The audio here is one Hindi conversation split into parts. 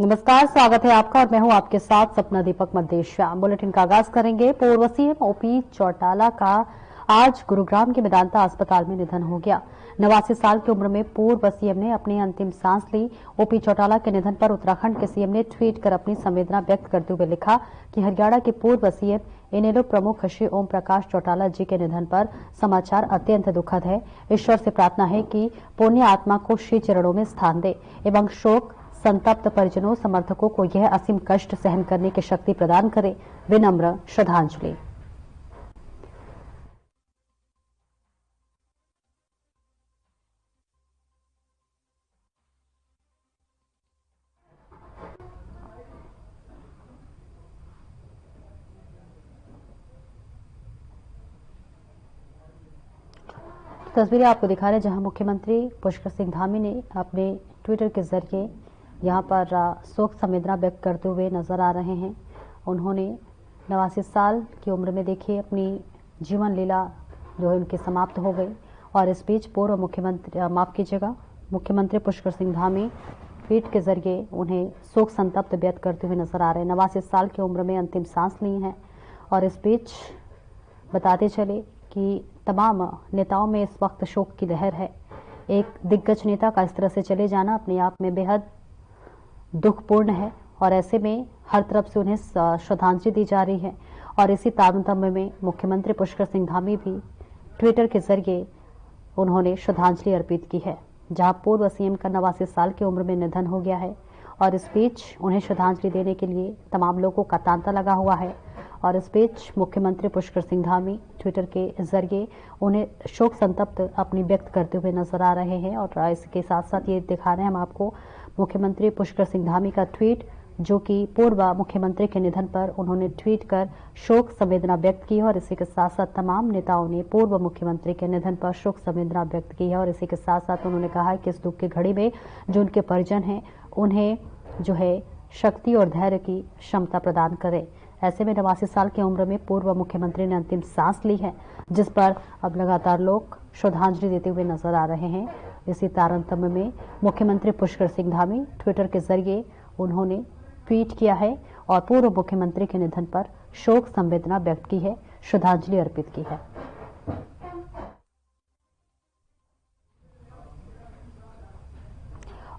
नमस्कार, स्वागत है आपका और मैं हूं आपके साथ सपना दीपक मध्य-श्याम। बुलेटिन का आगाज करेंगे। पूर्व सीएम ओपी चौटाला का आज गुरुग्राम के मेदांता अस्पताल में निधन हो गया। 89 साल की उम्र में पूर्व सीएम ने अपनी अंतिम सांस ली। ओपी चौटाला के निधन पर उत्तराखंड के सीएम ने ट्वीट कर अपनी संवेदना व्यक्त करते हुए लिखा कि हरियाणा के पूर्व सीएम इनेलो प्रमुख श्री ओम प्रकाश चौटाला जी के निधन पर समाचार अत्यंत दुखद है। ईश्वर से प्रार्थना है कि पुण्य आत्मा को श्री चरणों में स्थान दे एवं शोक संतप्त परिजनों समर्थकों को यह असीम कष्ट सहन करने की शक्ति प्रदान करे। विनम्र श्रद्धांजलि। तस्वीरें आपको दिखा रहे हैं जहां मुख्यमंत्री पुष्कर सिंह धामी ने अपने ट्विटर के जरिए यहां पर शोक संवेदना व्यक्त करते हुए नजर आ रहे हैं। उन्होंने 89 साल की उम्र में देखिए अपनी जीवन लीला जो है उनकी समाप्त हो गई और इस बीच पूर्व मुख्यमंत्री पुष्कर सिंह धामी ट्वीट के जरिए उन्हें शोक संतप्त व्यक्त करते हुए नजर आ रहे हैं। 89 साल की उम्र में अंतिम सांस ली है और इस बीच बताते चले कि तमाम नेताओं में इस वक्त शोक की लहर है। एक दिग्गज नेता का इस तरह से चले जाना अपने आप में बेहद दुखपूर्ण है और ऐसे में हर तरफ से उन्हें श्रद्धांजलि दी जा रही है। और इसी तारतम्य में मुख्यमंत्री पुष्कर सिंह धामी भी ट्विटर के जरिए उन्होंने श्रद्धांजलि अर्पित की है। जहां पूर्व सीएम का 89 साल की उम्र में निधन हो गया है और इस बीच उन्हें श्रद्धांजलि देने के लिए तमाम लोगों का तांता लगा हुआ है। और इस बीच मुख्यमंत्री पुष्कर सिंह धामी ट्विटर के जरिए उन्हें शोक संतप्त अपनी व्यक्त करते हुए नजर आ रहे हैं। और इसके साथ साथ ये दिखा रहे हैं हम आपको मुख्यमंत्री पुष्कर सिंह धामी का ट्वीट, जो कि पूर्व मुख्यमंत्री के निधन पर उन्होंने ट्वीट कर शोक संवेदना व्यक्त की है। और इसी के साथ साथ तमाम नेताओं ने पूर्व मुख्यमंत्री के निधन पर शोक संवेदना व्यक्त की है। और इसी के साथ साथ उन्होंने कहा कि इस दुख की घड़ी में जो उनके परिजन हैं उन्हें जो है शक्ति और धैर्य की क्षमता प्रदान करें। ऐसे में 89 साल की उम्र में पूर्व मुख्यमंत्री ने अंतिम सांस ली है, जिस पर अब लगातार लोग श्रद्धांजलि देते हुए नजर आ रहे हैं। इसी तारतम्य में मुख्यमंत्री पुष्कर सिंह धामी ट्विटर के जरिए उन्होंने ट्वीट किया है और पूर्व मुख्यमंत्री के निधन पर शोक संवेदना व्यक्त की है, श्रद्धांजलि अर्पित की है।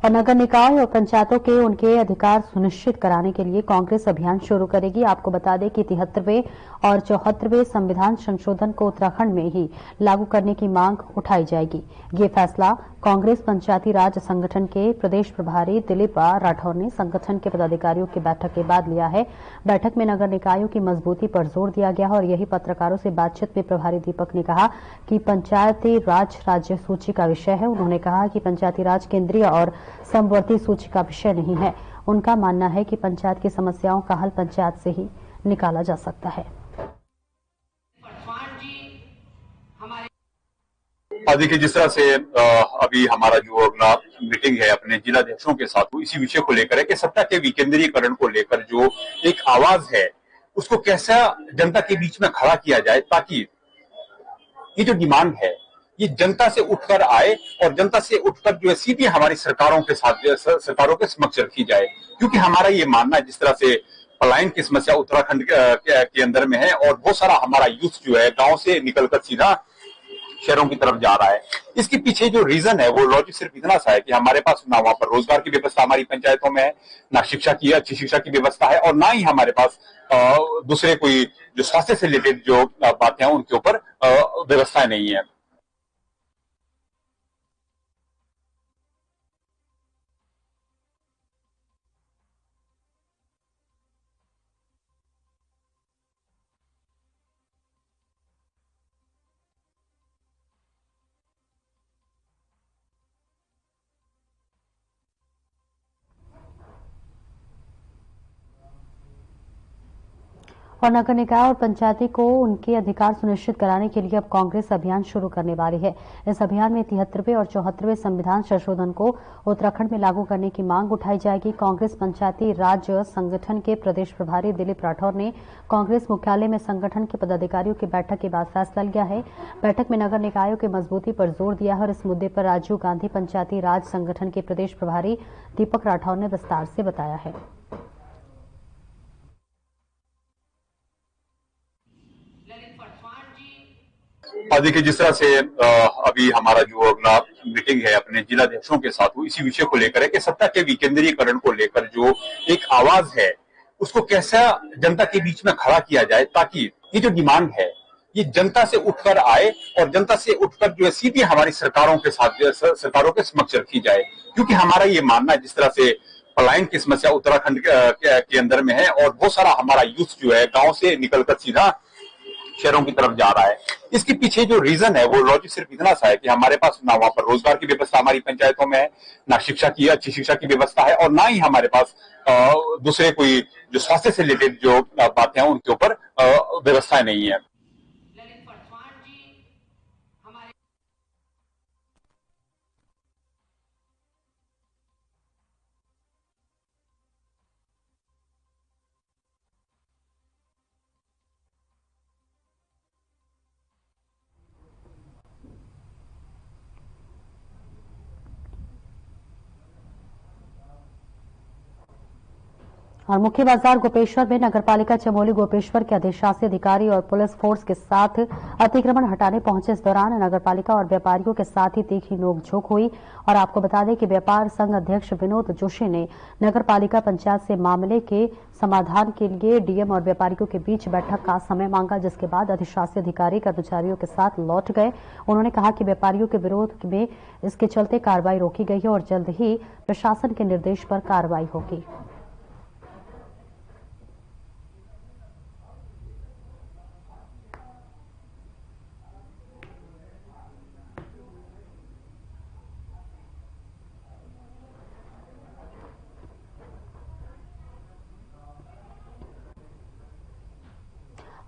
और नगर निकाय और पंचायतों के उनके अधिकार सुनिश्चित कराने के लिए कांग्रेस अभियान शुरू करेगी। आपको बता दें कि 73वें और 74वें संविधान संशोधन को उत्तराखंड में ही लागू करने की मांग उठाई जाएगी। ये फैसला कांग्रेस पंचायती राज संगठन के प्रदेश प्रभारी दिलीप राठौर ने संगठन के पदाधिकारियों की बैठक के बाद लिया है। बैठक में नगर निकायों की मजबूती पर जोर दिया गया और यही पत्रकारों से बातचीत में प्रभारी दीपक ने कहा कि पंचायती राज राज्य सूची का विषय है। उन्होंने कहा कि पंचायती राज केंद्रीय और समवर्ती सूची का विषय नहीं है। उनका मानना है कि पंचायत की समस्याओं का हल पंचायत से ही निकाला जा सकता है। देखिए, जिस तरह से अभी हमारा जो अगला मीटिंग है अपने जिलाध्यक्षों के साथ, वो इसी विषय को लेकर है कि सत्ता के विकेंद्रीकरण को लेकर जो एक आवाज है उसको कैसा जनता के बीच में खड़ा किया जाए, ताकि ये जो डिमांड है ये जनता से उठकर आए और जनता से उठकर जो है सीधे हमारी सरकारों के साथ सरकारों के समक्ष रखी जाए। क्योंकि हमारा ये मानना है, जिस तरह से पलायन की समस्या उत्तराखंड के अंदर में है और बहुत सारा हमारा यूथ जो है गांव से निकलकर सीधा शहरों की तरफ जा रहा है, इसके पीछे जो रीजन है वो लॉजिक सिर्फ इतना सा है कि हमारे पास ना वहां पर रोजगार की व्यवस्था हमारी पंचायतों में है, ना शिक्षा की अच्छी शिक्षा की व्यवस्था है और ना ही हमारे पास दूसरे कोई जो स्वास्थ्य से रिलेटेड जो बातें हैं उनके ऊपर व्यवस्थाएं नहीं है। और नगर निकाय और पंचायती को उनके अधिकार सुनिश्चित कराने के लिए अब कांग्रेस अभियान शुरू करने वाली है। इस अभियान में 73वें और 74वें संविधान संशोधन को उत्तराखंड में लागू करने की मांग उठाई जाएगी। कांग्रेस पंचायती राज संगठन के प्रदेश प्रभारी दिलीप राठौर ने कांग्रेस मुख्यालय में संगठन के पदाधिकारियों की बैठक के बाद फैसला लिया है। बैठक में नगर निकायों की मजबूती पर जोर दिया है और इस मुद्दे पर राजीव गांधी पंचायती राज संगठन के प्रदेश प्रभारी दीपक राठौर ने विस्तार से बताया है। देखिए, जिस तरह से अभी हमारा जो अगला मीटिंग है अपने जिलाध्यक्षों के साथ, वो इसी विषय को लेकर है कि सत्ता के विकेंद्रीकरण को लेकर जो एक आवाज है उसको कैसा जनता के बीच में खड़ा किया जाए, ताकि ये जो डिमांड है ये जनता से उठकर आए और जनता से उठकर जो है सीधे हमारी सरकारों के साथ सरकारों के समक्ष रखी जाए। क्योंकि हमारा ये मानना है, जिस तरह से पलायन की समस्या उत्तराखंड के अंदर में है और बहुत सारा हमारा यूथ जो है गांव से निकलकर सीधा शहरों की तरफ जा रहा है, इसके पीछे जो रीजन है वो लॉजिक सिर्फ इतना सा है कि हमारे पास ना वहां पर रोजगार की व्यवस्था हमारी पंचायतों में है, ना अच्छी शिक्षा की व्यवस्था है और ना ही हमारे पास दूसरे कोई जो स्वास्थ्य से रिलेटेड जो बातें हैं उनके ऊपर व्यवस्थाएं नहीं है। और मुख्य बाजार गोपेश्वर में नगरपालिका चमोली गोपेश्वर के अधिशासी अधिकारी और पुलिस फोर्स के साथ अतिक्रमण हटाने पहुंचे। इस दौरान नगरपालिका और व्यापारियों के साथ ही तीखी नोकझोंक हुई। और आपको बता दें कि व्यापार संघ अध्यक्ष विनोद जोशी ने नगरपालिका पंचायत से मामले के समाधान के लिए डीएम और व्यापारियों के बीच बैठक का समय मांगा, जिसके बाद अधिशासी अधिकारी कर्मचारियों के साथ लौट गए। उन्होंने कहा कि व्यापारियों के विरोध में इसके चलते कार्रवाई रोकी गई है और जल्द ही प्रशासन के निर्देश पर कार्रवाई होगी।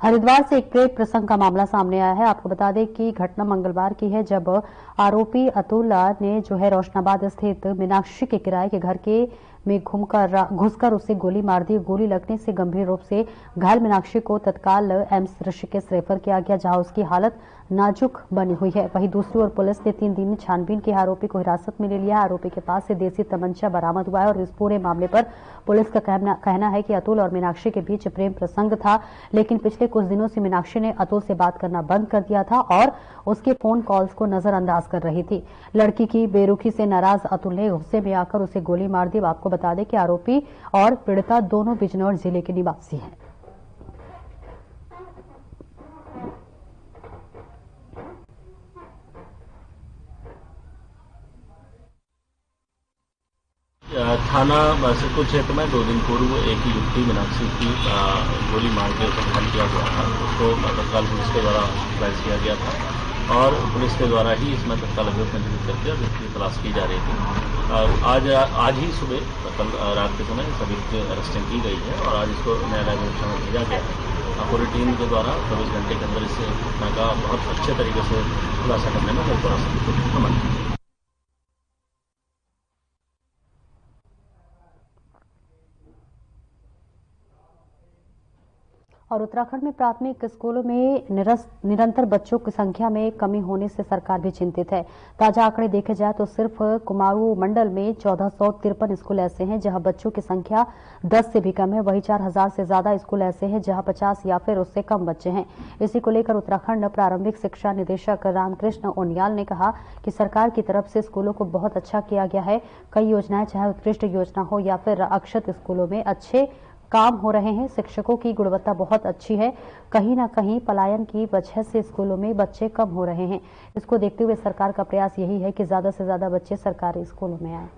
हरिद्वार से एक प्रेत प्रसंग का मामला सामने आया है। आपको बता दें कि घटना मंगलवार की है, जब आरोपी अतुल ने जो है रोशनाबाद स्थित मीनाक्षी के किराए के घर के में घुसकर उसे गोली मार दी। गोली लगने से गंभीर रूप से घायल मीनाक्षी को तत्काल एम्स ऋषिकेश रेफर किया गया, जहां उसकी हालत नाजुक बनी हुई है। वहीं दूसरी ओर पुलिस ने 3 दिन छानबीन के आरोपी को हिरासत में ले लिया। आरोपी के पास से देसी तमंचा बरामद हुआ है और इस पूरे मामले पर पुलिस का कहना है कि अतुल और मीनाक्षी के बीच प्रेम प्रसंग था, लेकिन पिछले कुछ दिनों से मीनाक्षी ने अतुल से बात करना बंद कर दिया था और उसके फोन कॉल्स को नजरअंदाज कर रही थी। लड़की की बेरुखी से नाराज अतुल ने गुस्से में आकर उसे गोली मार दी। आपको बता दें कि आरोपी और पीड़िता दोनों बिजनौर जिले के निवासी हैं। थाना सिरपुर क्षेत्र में 2 दिन पूर्व एक युवती मीनाक्षी की गोली मार के उसका घायल किया गया था। उसको तत्काल पुलिस के द्वारा ट्रेस किया गया था और पुलिस के द्वारा ही इसमें तत्काल अभियोग पंजीकृत करके उसकी तलाश की जा रही थी। आज ही सुबह कल रात के समय सभी की अरेस्टिंग की गई है और आज इसको न्यायालय में भेजा गया है। पूरी टीम के द्वारा 24 घंटे के अंदर इस घटना का बहुत अच्छे तरीके से खुलासा करने में पूरा समर्थ है। और उत्तराखंड में प्राथमिक स्कूलों में निरंतर बच्चों की संख्या में कमी होने से सरकार भी चिंतित है। ताजा आंकड़े देखे जाए तो सिर्फ कुमाऊं मंडल में 1453 स्कूल ऐसे हैं जहां बच्चों की संख्या 10 से भी कम है। वहीं 4000 से ज्यादा स्कूल ऐसे हैं जहां 50 या फिर उससे कम बच्चे हैं। इसी को लेकर उत्तराखंड प्रारंभिक शिक्षा निदेशक रामकृष्ण उनियाल ने कहा कि सरकार की तरफ से स्कूलों को बहुत अच्छा किया गया है। कई योजनाएं, चाहे उत्कृष्ट योजना हो या फिर अक्षत, स्कूलों में अच्छे काम हो रहे हैं। शिक्षकों की गुणवत्ता बहुत अच्छी है। कहीं ना कहीं पलायन की वजह से स्कूलों में बच्चे कम हो रहे हैं। इसको देखते हुए सरकार का प्रयास यही है कि ज्यादा से ज्यादा बच्चे सरकारी स्कूलों में आए।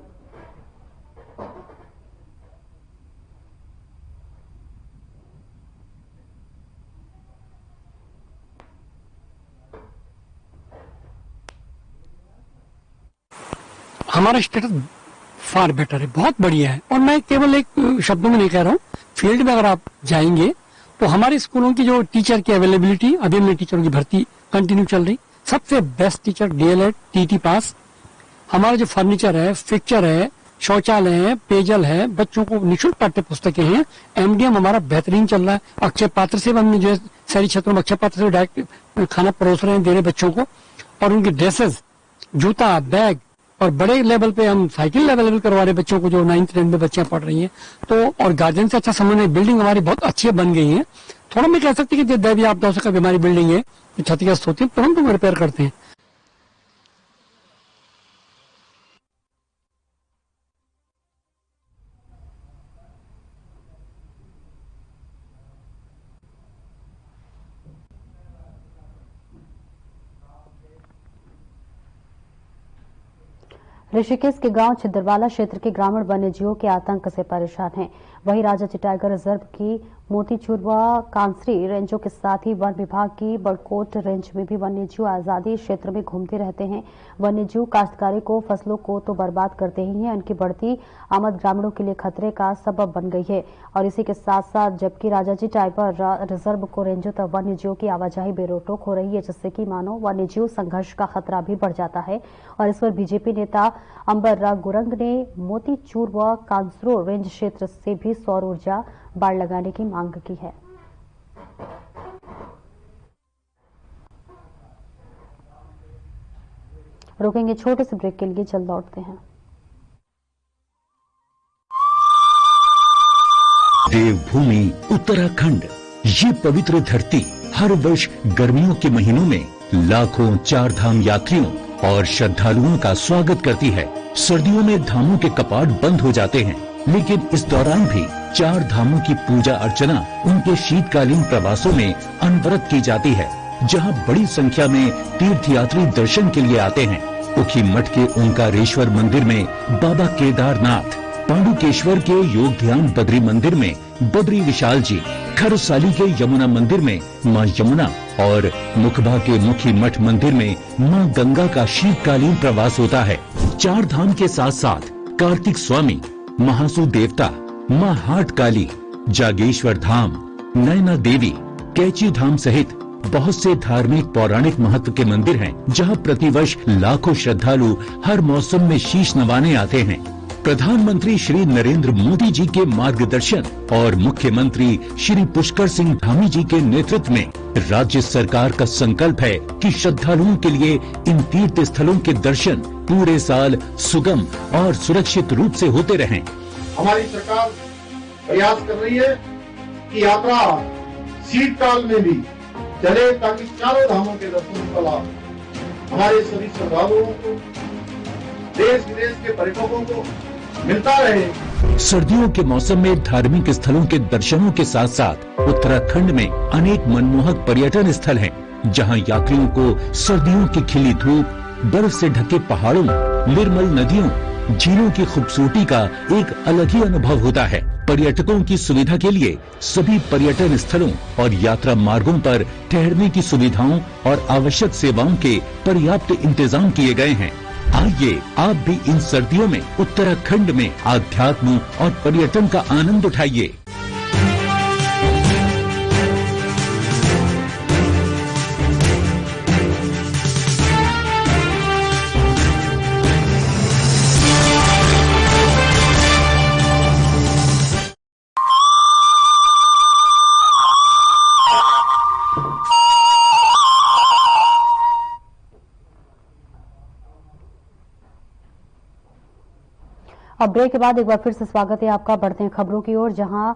हमारा स्टेटस फार बेटर है, बहुत बढ़िया है। और मैं केवल एक शब्दों में नहीं कह रहा हूँ, फील्ड में अगर आप जाएंगे तो हमारे स्कूलों की जो टीचर की अवेलेबिलिटी, अभी हमने टीचरों की भर्ती कंटिन्यू चल रही, सबसे बेस्ट टीचर डीएलएड टीटी पास। हमारा जो फर्नीचर है, फिक्चर है, शौचालय है, पेयजल है, बच्चों को निःशुल्क पाठ्य पुस्तकें हैं, एमडीएम हमारा बेहतरीन चल रहा है। अक्षय पात्र से हमने जो है शहरी क्षेत्रों में अक्षय पात्र से डायरेक्ट खाना परोस रहे हैं, दे रहे बच्चों को, और उनकी ड्रेसेस, जूता, बैग, और बड़े लेवल पे हम साइकिल अवेलेबल करवा रहे बच्चों को, जो 9th 10th में बच्चियां पढ़ रही हैं। तो और गार्जियन से अच्छा समन्वय, बिल्डिंग हमारी बहुत अच्छी बन गई है। थोड़ा मैं कह सकती कि दैवीय आपदाओं से कभी हमारी बिल्डिंग है क्षतिग्रस्त होती है, तुरंत हम रिपेयर करते हैं। ऋषिकेश के गांव छिद्रवाला क्षेत्र के ग्रामीण वन्यजीवों के आतंक से परेशान हैं। वहीं राजाजी टाइगर रिजर्व की मोतीचूर व कांसरी रेंजों के साथ ही वन विभाग की बड़कोट रेंज में भी वन्यजीव आजादी क्षेत्र में घूमते रहते हैं। वन्यजीव काश्तकारी को, फसलों को तो बर्बाद करते ही हैं, उनकी बढ़ती आमद ग्रामीणों के लिए खतरे का सबब बन गई है। और इसी के साथ साथ जबकि राजाजी टाइगर रिजर्व को रेंजों तक वन्यजीवों की आवाजाही बेरोक हो रही है, जिससे कि मानो वन्यजीव संघर्ष का खतरा भी बढ़ जाता है। और इस पर बीजेपी नेता अंबर गुरंग ने मोतीचूर व कांसरो रेंज क्षेत्र से भी सौर ऊर्जा बाड़ लगाने की मांग की है। रोकेंगे छोटे से ब्रेक के लिए, जल्द लौटते हैं। देवभूमि उत्तराखंड, ये पवित्र धरती हर वर्ष गर्मियों के महीनों में लाखों चार धाम यात्रियों और श्रद्धालुओं का स्वागत करती है। सर्दियों में धामों के कपाट बंद हो जाते हैं, लेकिन इस दौरान भी चार धामों की पूजा अर्चना उनके शीतकालीन प्रवासों में अनवरत की जाती है, जहां बड़ी संख्या में तीर्थयात्री दर्शन के लिए आते हैं। उखी मठ के ओंकारेश्वर मंदिर में बाबा केदारनाथ, पांडुकेश्वर के योग ध्यान बद्री मंदिर में बद्री विशाल जी, खरसाली के यमुना मंदिर में मां यमुना और मुखबा के मुखी मठ मंदिर में मां गंगा का शीतकालीन प्रवास होता है। चार धाम के साथ साथ कार्तिक स्वामी, महासु देवता, मां हाट काली, जागेश्वर धाम, नैना देवी, कैची धाम सहित बहुत से धार्मिक पौराणिक महत्व के मंदिर हैं, जहां प्रतिवर्ष लाखों श्रद्धालु हर मौसम में शीश नवाने आते हैं। प्रधानमंत्री श्री नरेंद्र मोदी जी के मार्गदर्शन और मुख्यमंत्री श्री पुष्कर सिंह धामी जी के नेतृत्व में राज्य सरकार का संकल्प है कि श्रद्धालुओं के लिए इन तीर्थ स्थलों के दर्शन पूरे साल सुगम और सुरक्षित रूप से होते रहें। हमारी सरकार प्रयास कर रही है कि यात्रा शीतकाल में भी चले, ताकि चारों धामों के दर्शन का लाभ हमारे सभी श्रद्धालुओं को, देश विदेश के पर्यटकों को मिलता रहे। सर्दियों के मौसम में धार्मिक स्थलों के दर्शनों के साथ साथ उत्तराखंड में अनेक मनमोहक पर्यटन स्थल हैं, जहां यात्रियों को सर्दियों की खिली धूप, बर्फ से ढके पहाड़ों, निर्मल नदियों, झीलों की खूबसूरती का एक अलग ही अनुभव होता है। पर्यटकों की सुविधा के लिए सभी पर्यटन स्थलों और यात्रा मार्गों पर ठहरने की सुविधाओं और आवश्यक सेवाओं के पर्याप्त इंतजाम किए गए हैं। आइए आप भी इन सर्दियों में उत्तराखंड में आध्यात्म और पर्यटन का आनंद उठाइए। अब ब्रेक के बाद एक बार फिर से स्वागत है आपका। बढ़ते हैं खबरों की ओर, जहां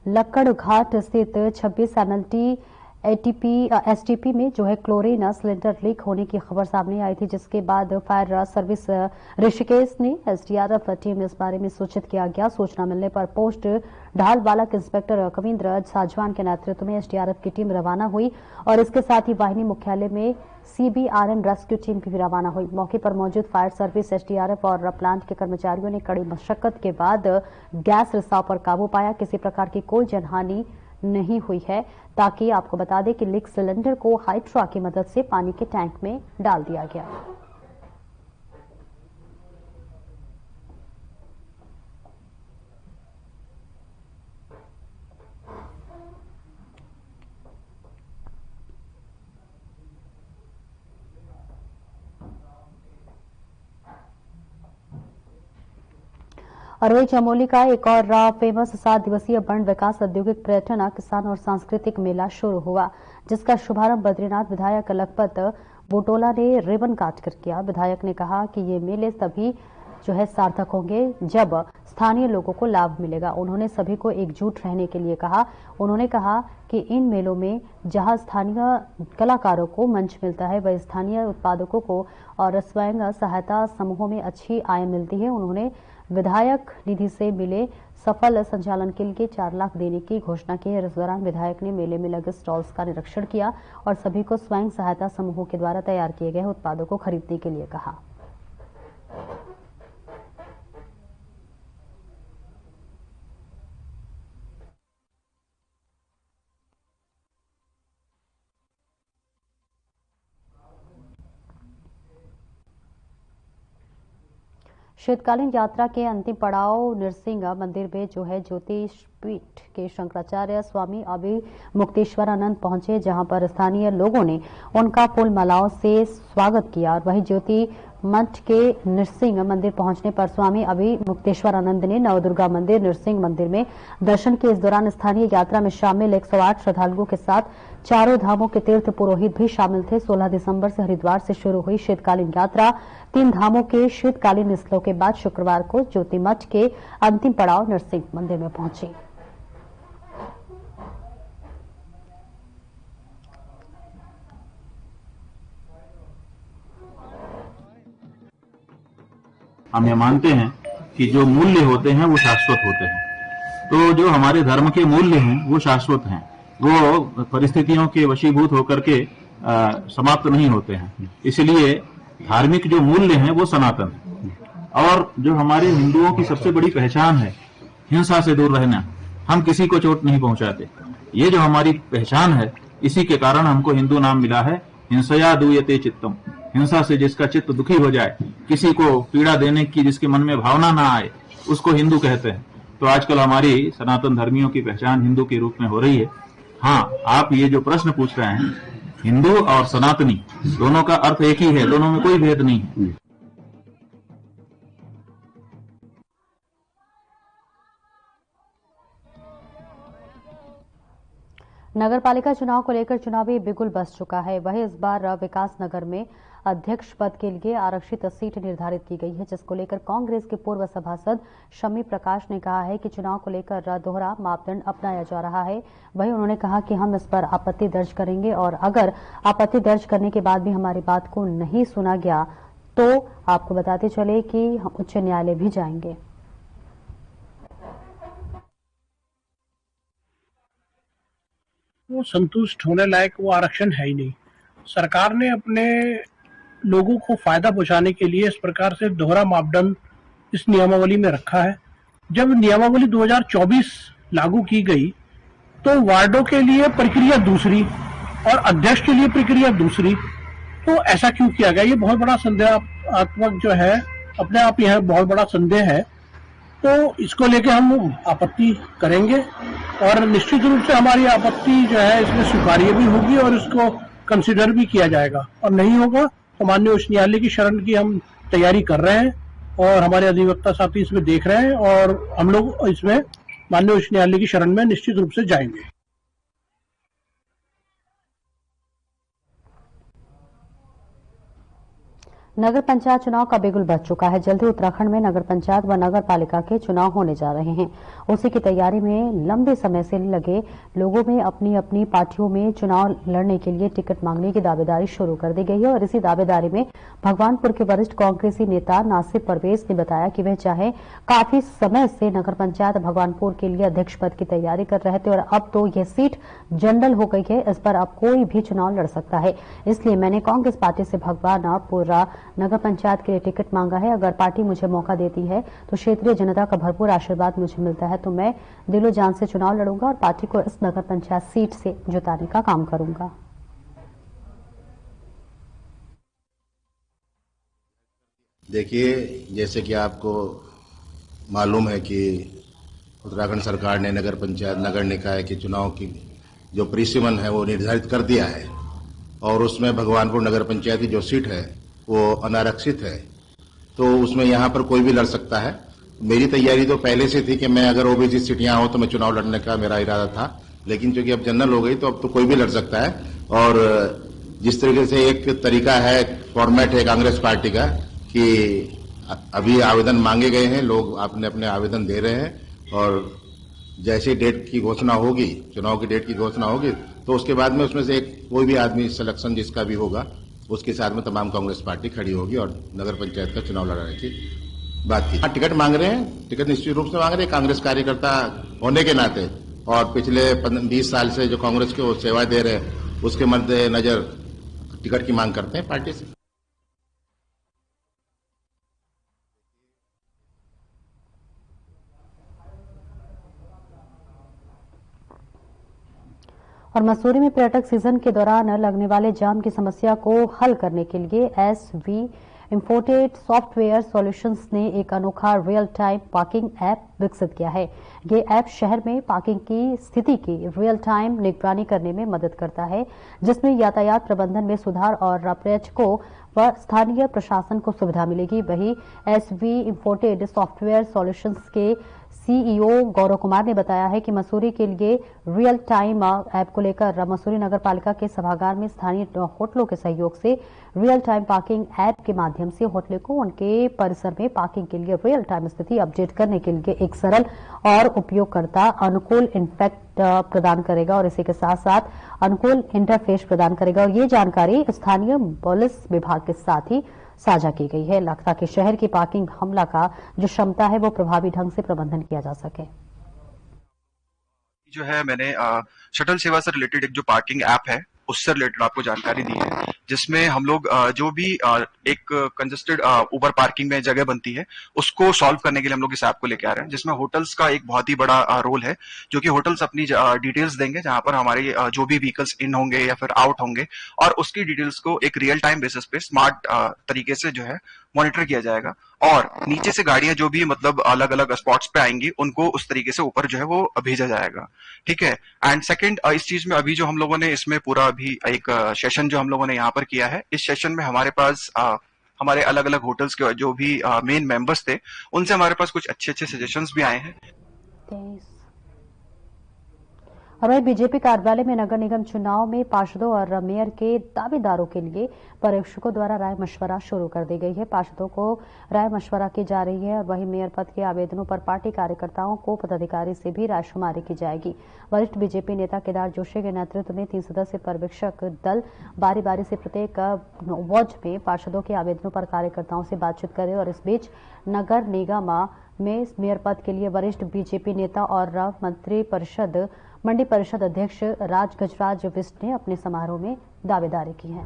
लक्कड़ घाट स्थित 26 एनएलटी एसटीपी में जो है क्लोरीन सिलेंडर लीक होने की खबर सामने आई थी, जिसके बाद फायर सर्विस ऋषिकेश ने एसडीआरएफ टीम इस बारे में सूचित किया गया। सूचना मिलने पर पोस्ट ढालवाला के इंस्पेक्टर कविंद्र साजवान के नेतृत्व में एसडीआरएफ की टीम रवाना हुई और इसके साथ ही वाहिनी मुख्यालय में सीबीआरएन रेस्क्यू टीम भी रवाना हुई। मौके पर मौजूद फायर सर्विस, एसडीआरएफ और प्लांट के कर्मचारियों ने कड़ी मशक्कत के बाद गैस रिसाव पर काबू पाया। किसी प्रकार की कोई जनहानि नहीं हुई है। ताकि आपको बता दें कि लीक सिलेंडर को हाइड्रा की मदद से पानी के टैंक में डाल दिया गया। और वही चमोली का एक और फेमस 7 दिवसीय बंड विकास औद्योगिक पर्यटन किसान और सांस्कृतिक मेला शुरू हुआ, जिसका शुभारंभ बद्रीनाथ विधायक लखपत बुटोला ने रिबन काटकर किया। विधायक ने कहा कि ये मेले तभी सार्थक होंगे जब स्थानीय लोगों को लाभ मिलेगा। उन्होंने सभी को एकजुट रहने के लिए कहा। उन्होंने कहा कि इन मेलों में जहां स्थानीय कलाकारों को मंच मिलता है, वह स्थानीय उत्पादकों को और स्वयं सहायता समूहों में अच्छी आय मिलती है। उन्होंने विधायक निधि से मिले सफल संचालन के लिए 4 लाख देने की घोषणा की है। इस दौरान विधायक ने मेले में लगे स्टॉल्स का निरीक्षण किया और सभी को स्वयं सहायता समूहों के द्वारा तैयार किए गए उत्पादों को खरीदने के लिए कहा। शीतकालीन यात्रा के अंतिम पड़ाव नृसिंह मंदिर में ज्योतिष पीठ के शंकराचार्य स्वामी अभिमुक्तेश्वरानंद पहुंचे, जहां पर स्थानीय लोगों ने उनका फूल मालाओं से स्वागत किया। और वहीं ज्योति मठ के नृसिंह मंदिर पहुंचने पर स्वामी अभिमुक्तेश्वरानंद ने नवदुर्गा मंदिर नृसिंह मंदिर में दर्शन किए। इस दौरान स्थानीय यात्रा में शामिल 108 श्रद्धालुओं के साथ चारों धामों के तीर्थ पुरोहित भी शामिल थे। 16 दिसंबर से हरिद्वार से शुरू हुई शीतकालीन यात्रा 3 धामों के शीतकालीन स्थलों के बाद शुक्रवार को ज्योति मठ के अंतिम पड़ाव नृसिंह मंदिर में पहुंची। हम ये मानते हैं कि जो मूल्य होते हैं वो शाश्वत होते हैं, तो जो हमारे धर्म के मूल्य हैं वो शाश्वत हैं, वो परिस्थितियों के वशीभूत होकर के समाप्त नहीं होते हैं। इसलिए धार्मिक जो मूल्य हैं वो सनातन है। और जो हमारे हिंदुओं की सबसे बड़ी पहचान है हिंसा से दूर रहना, हम किसी को चोट नहीं पहुंचाते, ये जो हमारी पहचान है, इसी के कारण हमको हिंदू नाम मिला है। हिंसया दूयते चित्तम, हिंसा से जिसका चित्त दुखी हो जाए, किसी को पीड़ा देने की जिसके मन में भावना ना आए, उसको हिंदू कहते हैं। तो आजकल हमारी सनातन धर्मियों की पहचान हिंदू के रूप में हो रही है। हाँ, आप ये जो प्रश्न पूछ रहे हैं, हिंदू और सनातनी दोनों का अर्थ एक ही है, दोनों में कोई भेद नहीं है। नगर पालिका चुनाव को लेकर चुनावी बिगुल बस चुका है। वहीं इस बार विकास नगर में अध्यक्ष पद के लिए आरक्षित सीट निर्धारित की गई है, जिसको लेकर कांग्रेस के पूर्व सभासद शमी प्रकाश ने कहा है कि चुनाव को लेकर दोहरा मापदंड अपनाया जा रहा है। वहीं उन्होंने कहा कि हम इस पर आपत्ति दर्ज करेंगे और अगर आपत्ति दर्ज करने के बाद भी हमारी बात को नहीं सुना गया तो आपको बताते चले कि हम उच्च न्यायालय भी जाएंगे। वो संतुष्ट होने लायक वो आरक्षण है ही नहीं। सरकार ने अपने लोगों को फायदा पहुंचाने के लिए इस प्रकार से दोहरा मापदंड इस नियमावली में रखा है। जब नियमावली 2024 लागू की गई तो वार्डों के लिए प्रक्रिया दूसरी और अध्यक्ष के लिए प्रक्रिया दूसरी, तो ऐसा क्यों किया गया? ये बहुत बड़ा संदेहात्मक जो है, अपने आप यह बहुत बड़ा संदेह है। तो इसको लेके हम आपत्ति करेंगे और निश्चित रूप से हमारी आपत्ति जो है इसमें स्वीकार्य भी होगी और इसको कंसिडर भी किया जाएगा। और नहीं होगा तो माननीय उच्च न्यायालय की शरण की हम तैयारी कर रहे हैं और हमारे अधिवक्ता साथी इसमें देख रहे हैं और हम लोग इसमें माननीय उच्च न्यायालय की शरण में निश्चित रूप से जाएंगे। नगर पंचायत चुनाव का बिगुल बज चुका है। जल्द ही उत्तराखंड में नगर पंचायत व नगर पालिका के चुनाव होने जा रहे हैं। उसी की तैयारी में लंबे समय से लगे लोगों में अपनी अपनी पार्टियों में चुनाव लड़ने के लिए टिकट मांगने की दावेदारी शुरू कर दी गई है। और इसी दावेदारी में भगवानपुर के वरिष्ठ कांग्रेसी नेता नासिर परवेज ने बताया कि वह चाहे काफी समय से नगर पंचायत भगवानपुर के लिए अध्यक्ष पद की तैयारी कर रहे थे और अब तो यह सीट जनरल हो गई है, इस पर अब कोई भी चुनाव लड़ सकता है। इसलिए मैंने कांग्रेस पार्टी से भगवानपुर नगर पंचायत के लिए टिकट मांगा है। अगर पार्टी मुझे मौका देती है तो क्षेत्रीय जनता का भरपूर आशीर्वाद मुझे मिलता है तो मैं दिलो जान से चुनाव लड़ूंगा और पार्टी को इस नगर पंचायत सीट से जिताने का काम करूंगा। देखिए, जैसे कि आपको मालूम है कि उत्तराखंड सरकार ने नगर पंचायत नगर निकाय के चुनाव की जो परिसीमन है वो निर्धारित कर दिया है और उसमें भगवानपुर नगर पंचायत की जो सीट है वो अनारक्षित है, तो उसमें यहाँ पर कोई भी लड़ सकता है। मेरी तैयारी तो पहले से थी कि मैं अगर ओबीसी सीटियां हो तो मैं चुनाव लड़ने का मेरा इरादा था, लेकिन चूंकि अब जनरल हो गई तो अब तो कोई भी लड़ सकता है। और जिस तरीके से एक तरीका है, फॉर्मेट है कांग्रेस पार्टी का कि अभी आवेदन मांगे गए हैं, लोग अपने अपने आवेदन दे रहे हैं और जैसे डेट की घोषणा होगी, चुनाव की डेट की घोषणा होगी, तो उसके बाद में उसमें से एक कोई भी आदमी सिलेक्शन जिसका भी होगा उसके साथ में तमाम कांग्रेस पार्टी खड़ी होगी और नगर पंचायत का चुनाव लड़ाने की बात की। टिकट मांग रहे हैं, टिकट निश्चित रूप से मांग रहे हैं कांग्रेस कार्यकर्ता होने के नाते, और पिछले 20 साल से जो कांग्रेस को सेवा दे रहे हैं उसके मद्देनजर टिकट की मांग करते हैं पार्टी से। और मसूरी में पर्यटक सीजन के दौरान लगने वाले जाम की समस्या को हल करने के लिए SV इंपोर्टेड सॉफ्टवेयर सॉल्यूशंस ने एक अनोखा रियल टाइम पार्किंग ऐप विकसित किया है। ये ऐप शहर में पार्किंग की स्थिति की रियल टाइम निगरानी करने में मदद करता है, जिसमें यातायात प्रबंधन में सुधार और पर्यटकों व स्थानीय प्रशासन को सुविधा मिलेगी। वहीं SV इंपोर्टेड सॉफ्टवेयर सॉल्यूशंस के CEO गौरव कुमार ने बताया है कि मसूरी के लिए रियल टाइम ऐप को लेकर मसूरी नगर पालिका के सभागार में स्थानीय होटलों के सहयोग से रियल टाइम पार्किंग ऐप के माध्यम से होटलों को उनके परिसर में पार्किंग के लिए रियल टाइम स्थिति अपडेट करने के लिए एक सरल और उपयोगकर्ता अनुकूल इंटरफेस प्रदान करेगा और इसी के साथ साथ अनुकूल इंटरफेस प्रदान करेगा। और ये जानकारी स्थानीय पुलिस विभाग के साथ ही साझा की गई है, ताकि शहर की पार्किंग हमला का जो क्षमता है वो प्रभावी ढंग से प्रबंधन किया जा सके। जो है मैंने शटल सेवा से रिलेटेड एक जो पार्किंग ऐप है उससे रिलेटेड आपको जानकारी दी है, जिसमें हम लोग जो भी एक कंजेस्टेड ओवर पार्किंग में जगह बनती है उसको सॉल्व करने के लिए हम लोग इस ऐप को लेके आ रहे हैं, जिसमें होटल्स का एक बहुत ही बड़ा रोल है, जो कि होटल्स अपनी डिटेल्स देंगे जहां पर हमारे जो भी व्हीकल्स इन होंगे या फिर आउट होंगे, और उसकी डिटेल्स को एक रियल टाइम बेसिस पे स्मार्ट तरीके से जो है मॉनिटर किया जाएगा, और नीचे से गाड़ियां जो भी मतलब अलग अलग स्पॉट्स पे आएंगी उनको उस तरीके से ऊपर जो है वो भेजा जाएगा। ठीक है। एंड सेकंड, इस चीज में अभी जो हम लोगों ने इसमें पूरा अभी एक सेशन जो हम लोगों ने यहाँ पर किया है, इस सेशन में हमारे पास हमारे अलग अलग होटल्स के जो भी मेन मेंबर्स थे उनसे हमारे पास कुछ अच्छे अच्छे सजेशंस भी आए हैं। और वही बीजेपी कार्यालय में नगर निगम चुनाव में पार्षदों और मेयर के दावेदारों के लिए पर्यवेक्षकों द्वारा राय मशवरा शुरू कर दी गई है। पार्षदों को राय मशवरा की जा रही है और वहीं मेयर पद के आवेदनों पर पार्टी कार्यकर्ताओं को पदाधिकारी से भी रायशुमारी की जाएगी। वरिष्ठ बीजेपी नेता केदार जोशी के नेतृत्व में 3 सदस्यीय पर्यवेक्षक दल बारी बारी से प्रत्येक वार्ड में पार्षदों के आवेदनों पर कार्यकर्ताओं से बातचीत करे। और इस बीच नगर निगम में मेयर पद के लिए वरिष्ठ बीजेपी नेता और मंडी परिषद अध्यक्ष राज गजराज विष्ट ने अपने समारोह में दावेदारी की है।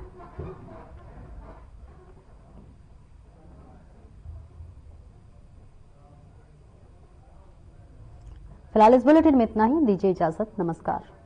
फिलहाल इस बुलेटिन में इतना ही। दीजिए इजाजत। नमस्कार।